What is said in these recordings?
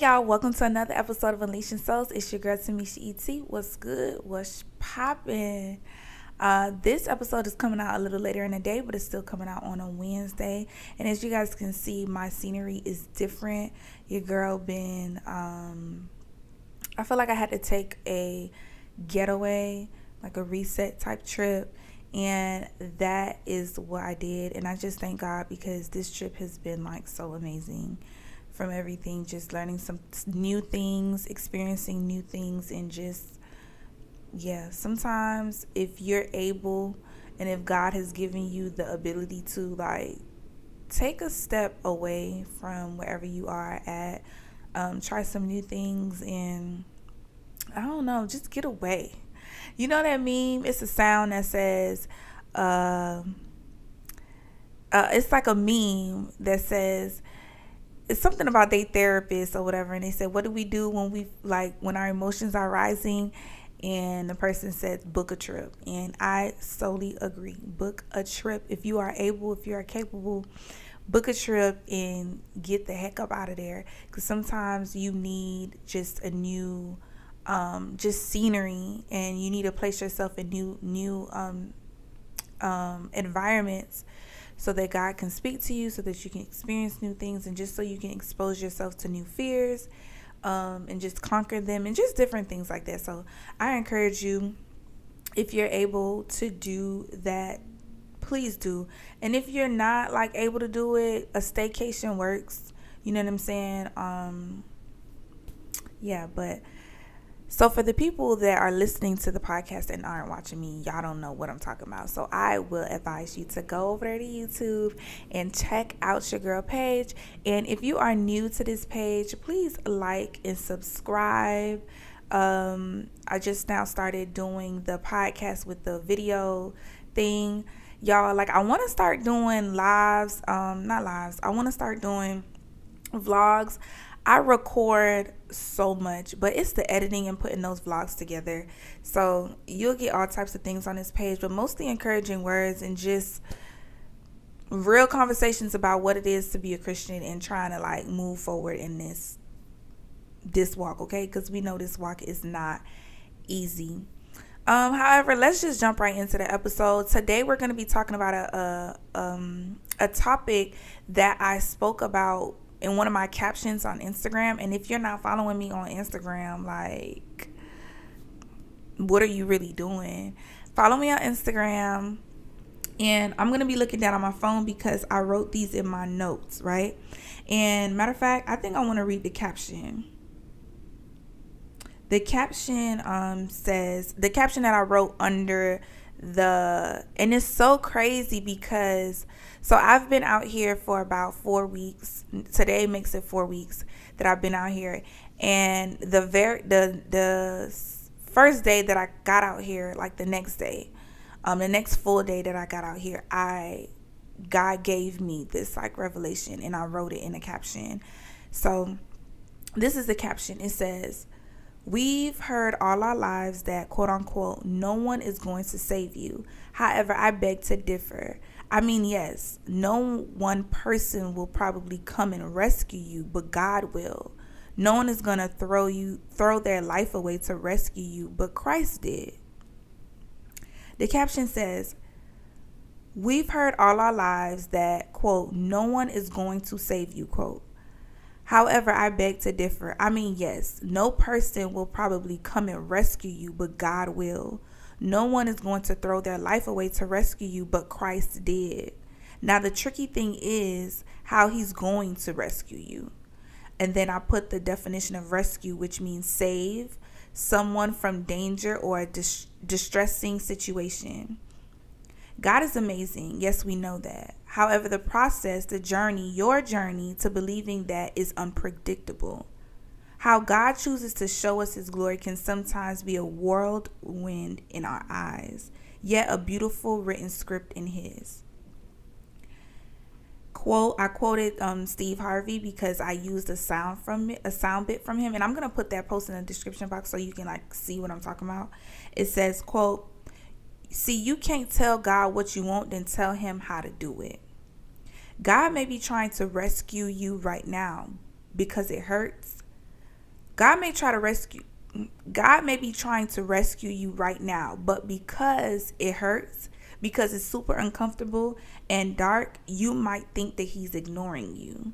y'all, welcome to another episode of Unleashing Souls. It's your girl Tamisha E.T. What's good? What's poppin'? This episode is coming out a little later in the day, but it's still coming out on a Wednesday. And as you guys can see, my scenery is different. Your girl been, I feel like I had to take a getaway, like a reset type trip. And that is what I did. And I just thank God because this trip has been like so amazing. From everything, just learning some new things, experiencing new things, and just, sometimes if you're able and if God has given you the ability to like take a step away from wherever you are at, try some new things, and I don't know, just get away. You know that meme? It's a sound that says, it's like a meme that says, it's something about their therapist or whatever, and they said, what do we do when our emotions are rising? And the person said, book a trip. And I solely agree. Book a trip. If you are able, if you are capable, book a trip and get the heck up out of there, because sometimes you need just a new just scenery, and you need to place yourself in new environments, so that God can speak to you, so that you can experience new things, and just so you can expose yourself to new fears, and just conquer them, and just different things like that. So I encourage you, if you're able to do that, please do. And if you're not like able to do it, a staycation works. You know what I'm saying? But so for the people that are listening to the podcast and aren't watching me, y'all don't know what I'm talking about. So I will advise you to go over there to YouTube and check out your girl page. And if you are new to this page, please like and subscribe. I just now started doing the podcast with the video thing. Y'all, like, I want to start doing lives, not lives. I want to start doing vlogs. I record so much, but it's the editing and putting those vlogs together. So you'll get all types of things on this page, but mostly encouraging words and just real conversations about what it is to be a Christian and trying to like move forward in this walk, okay? Because we know this walk is not easy. However, let's just jump right into the episode. Today we're going to be talking about a topic that I spoke about in one of my captions on Instagram. And if you're not following me on Instagram, like, what are you really doing? Follow me on Instagram. And I'm going to be looking down on my phone because I wrote these in my notes, right? And matter of fact, I think I want to read the caption. The caption says, the caption that I wrote under and it's so crazy because, so I've been out here for about 4 weeks. Today makes it 4 weeks that I've been out here. And the first day that I got out here, like the next day, the next full day that I got out here, God gave me this like revelation, and I wrote it in a caption. So this is the caption. It says, we've heard all our lives that, quote unquote, no one is going to save you. However, I beg to differ. I mean, yes, no one person will probably come and rescue you, but God will. No one is going to throw their life away to rescue you, but Christ did. The caption says, we've heard all our lives that, quote, no one is going to save you, quote. However, I beg to differ. I mean, yes, no person will probably come and rescue you, but God will. No one is going to throw their life away to rescue you, but Christ did. Now, the tricky thing is how he's going to rescue you. And then I put the definition of rescue, which means save someone from danger or a distressing situation. God is amazing. Yes, we know that. However, the process, the journey, your journey to believing that is unpredictable. How God chooses to show us his glory can sometimes be a whirlwind in our eyes, yet a beautiful written script in his. I quoted Steve Harvey because I used a sound bit from him, and I'm going to put that post in the description box so you can like see what I'm talking about. It says, quote, see, you can't tell God what you want, then tell him how to do it. God may be trying to rescue you right now because it hurts, God may try to rescue God may be trying to rescue you right now, but because it hurts, because it's super uncomfortable and dark, you might think that he's ignoring you.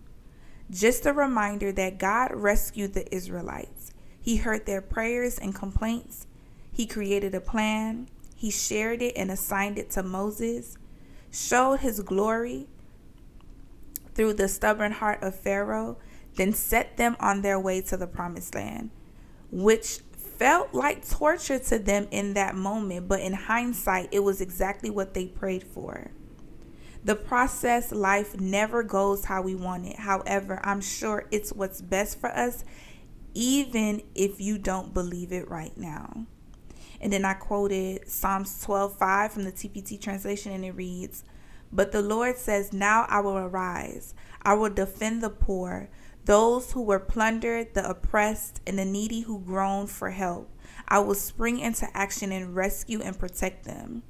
Just a reminder that God rescued the Israelites. He heard their prayers and complaints. He created a plan. He shared it and assigned it to Moses, showed his glory through the stubborn heart of Pharaoh, then set them on their way to the promised land, which felt like torture to them in that moment, but in hindsight, it was exactly what they prayed for. The process life never goes how we want it. However, I'm sure it's what's best for us, even if you don't believe it right now. And then I quoted Psalms 12:5 from the TPT translation, and it reads, "But the Lord says, now I will arise. I will defend the poor, those who were plundered, the oppressed, and the needy who groan for help. I will spring into action and rescue and protect them."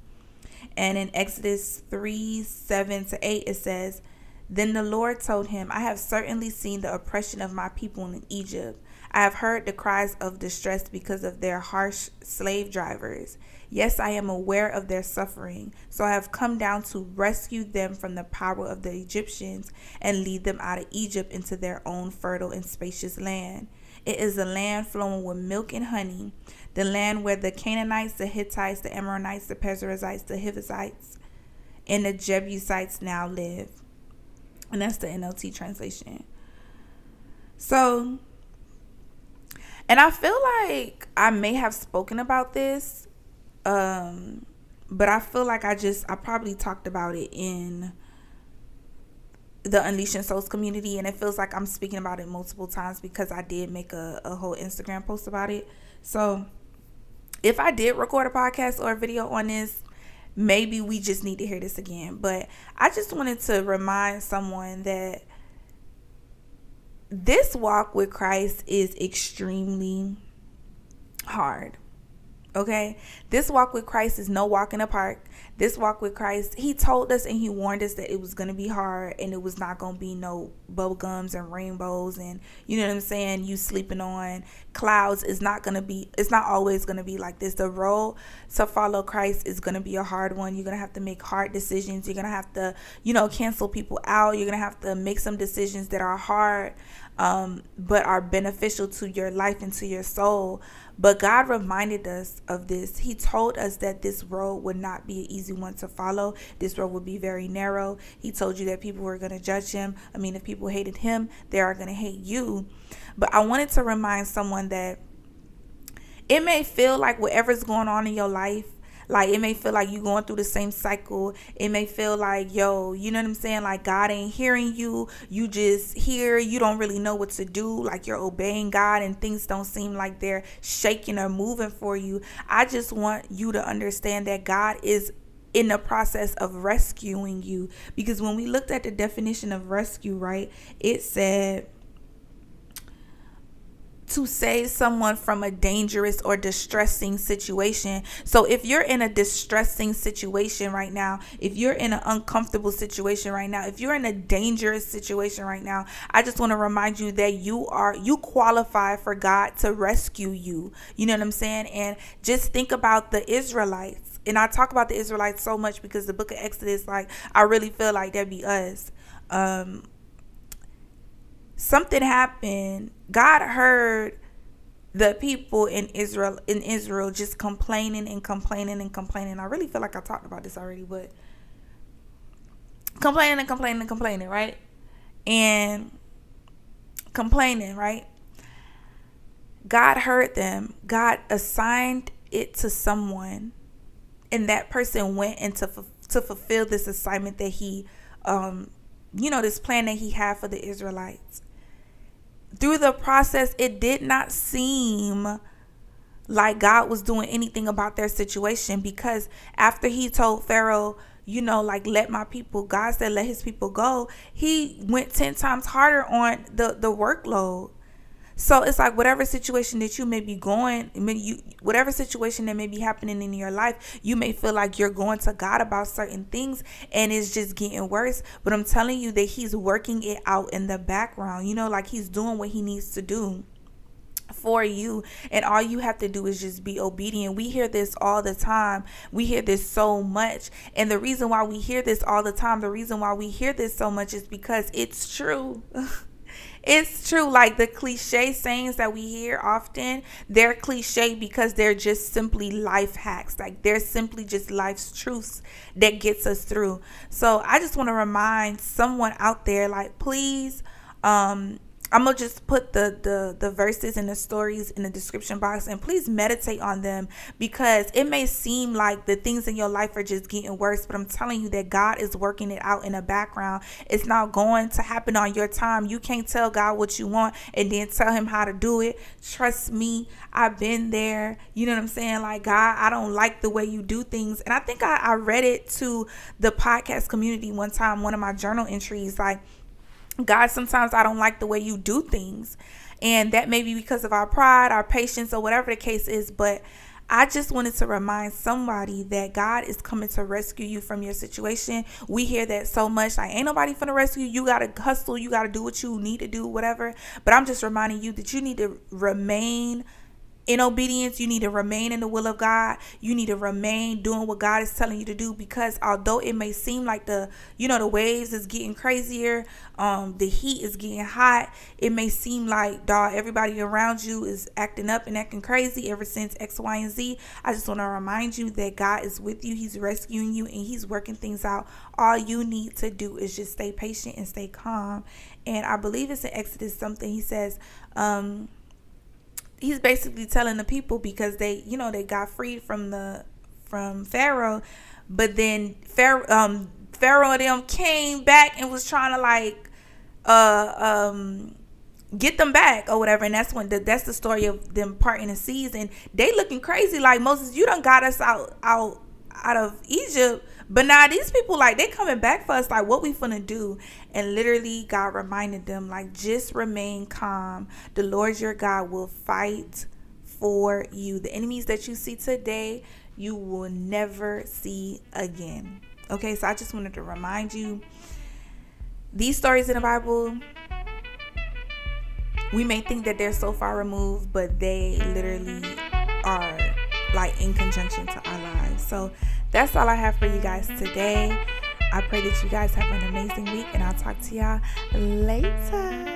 And in Exodus 3:7-8, it says, "Then the Lord told him, I have certainly seen the oppression of my people in Egypt. I have heard the cries of distress because of their harsh slave drivers. Yes, I am aware of their suffering. So I have come down to rescue them from the power of the Egyptians and lead them out of Egypt into their own fertile and spacious land. It is a land flowing with milk and honey, the land where the Canaanites, the Hittites, the Amorites, the Perizzites, the Hivites, and the Jebusites now live." And that's the NLT translation. So, and I feel like I may have spoken about this, but I feel like I probably talked about it in the Unleashing Souls community, and it feels like I'm speaking about it multiple times because I did make a whole Instagram post about it. So if I did record a podcast or a video on this, maybe we just need to hear this again. But I just wanted to remind someone that this walk with Christ is extremely hard. Okay, this walk with Christ is no walk in the park. This walk with Christ, he told us and he warned us that it was going to be hard, and it was not going to be no bubble gums and rainbows and, you know what I'm saying, you sleeping on clouds. It's not always going to be like this. The road to follow Christ is going to be a hard one. You're going to have to make hard decisions. You're going to have to, cancel people out. You're going to have to make some decisions that are hard, but are beneficial to your life and to your soul. But God reminded us of this. He told us that this road would not be an easy one to follow. This road would be very narrow. He told you that people were going to judge him. If people hated him, they are going to hate you. But I wanted to remind someone that it may feel like whatever's going on in your life, like it may feel like you going through the same cycle. It may feel like, you know what I'm saying? Like God ain't hearing you. You just hear, you don't really know what to do. Like you're obeying God and things don't seem like they're shaking or moving for you. I just want you to understand that God is in the process of rescuing you. Because when we looked at the definition of rescue, right, it said to save someone from a dangerous or distressing situation. So if you're in a distressing situation right now, if you're in an uncomfortable situation right now, if you're in a dangerous situation right now, I just want to remind you that you qualify for God to rescue you. You know what I'm saying? And just think about the Israelites. And I talk about the Israelites so much because the book of Exodus, like, I really feel like that'd be us. Something happened. God heard the people in Israel just complaining and complaining and complaining. I really feel like I talked about this already, but complaining and complaining and complaining, right? And complaining, right? God heard them. God assigned it to someone, and that person went into to fulfill this assignment that he, this plan that he had for the Israelites. Through the process, it did not seem like God was doing anything about their situation, because after he told Pharaoh, let my people, God said, let his people go, he went 10 times harder on the workload. So it's like whatever situation that you may be whatever situation that may be happening in your life, you may feel like you're going to God about certain things and it's just getting worse. But I'm telling you that he's working it out in the background, like he's doing what he needs to do for you, and all you have to do is just be obedient. We hear this all the time. We hear this so much, and the reason why we hear this all the time, the reason why we hear this so much is because it's true. It's true. Like the cliche sayings that we hear often, they're cliche because they're just simply life hacks. Like they're simply just life's truths that gets us through. So I just want to remind someone out there, like, please, I'm gonna just put the verses and the stories in the description box, and please meditate on them, because it may seem like the things in your life are just getting worse, but I'm telling you that God is working it out in the background. It's not going to happen on your time. You can't tell God what you want and then tell him how to do it. Trust me, I've been there. You know what I'm saying? Like, God, I don't like the way you do things. And I think I read it to the podcast community one time, one of my journal entries, like, God, sometimes I don't like the way you do things. And that may be because of our pride, our patience, or whatever the case is. But I just wanted to remind somebody that God is coming to rescue you from your situation. We hear that so much. Like, ain't nobody finna rescue you. You got to hustle. You got to do what you need to do, whatever. But I'm just reminding you that you need to remain in obedience. You need to remain in the will of God. You need to remain doing what God is telling you to do, because although it may seem like the waves is getting crazier, the heat is getting hot, it may seem like, dog, everybody around you is acting up and acting crazy ever since X, Y, and Z. I just want to remind you that God is with you. He's rescuing you and he's working things out. All you need to do is just stay patient and stay calm. And I believe it's in Exodus something. He says, he's basically telling the people, because they got freed from Pharaoh, but then Pharaoh and them came back and was trying to get them back or whatever. And that's when that's the story of them parting the seas, and they looking crazy like, Moses, you done got us out of Egypt, but now these people, like, they coming back for us, like, what we finna do? And literally God reminded them, like, just remain calm. The Lord your God will fight for you. The enemies that you see today, you will never see again. Okay, so I just wanted to remind you, these stories in the Bible, we may think that they're so far removed, but they literally are, like, in conjunction to our lives. So that's all I have for you guys today. I pray that you guys have an amazing week, and I'll talk to y'all later.